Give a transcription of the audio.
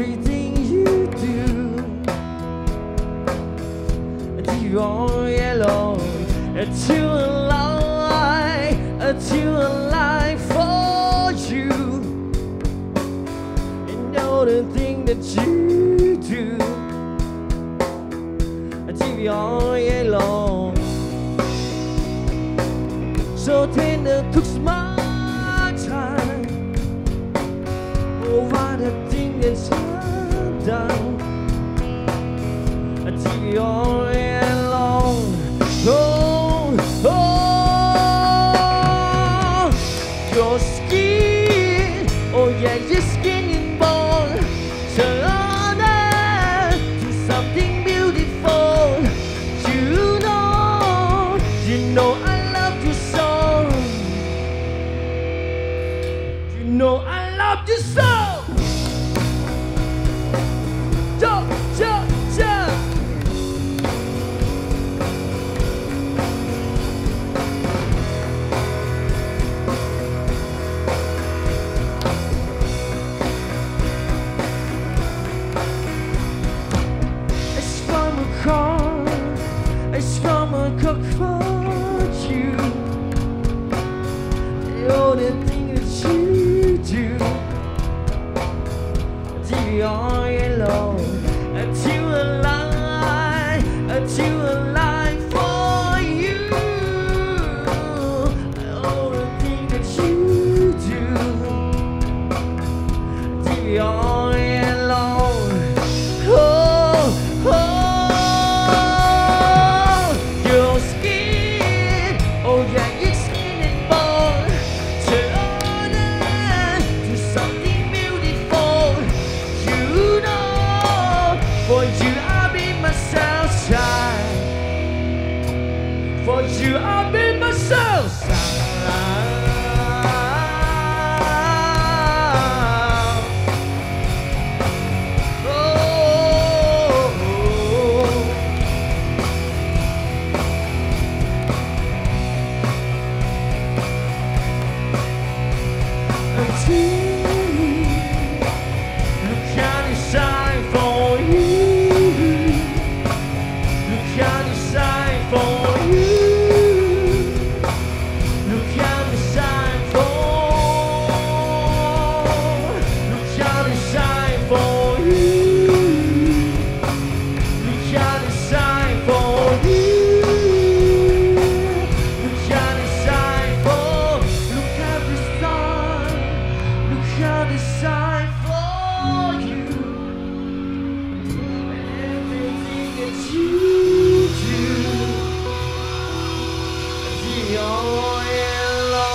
everything you do. You are yellow, too alive for you. And all the things that you do. You are yellow, so tender, took my time over the things that's done. You are yellow, oh, oh, your skin, oh yeah, your skin and bone, turn to something beautiful. You know I love you so. You know I love you so. Jump, jump, jump. It's from a car. It's from a cook for you. All the things that you do. You are yellow, too alive for you. All the things that you do. You are yellow, oh, oh. Oh yeah, your skin and bone turn to something beautiful. You know, for you I'll be my sunshine. For you I'll be my sunshine. Look how they shine for you. Look how they shine for you. Look how they shine for. Look how they shine for you. Look how they shine for you. Look how they shine for. Look how they shine. Look how they shine for you. And everything that you do. You're yellow.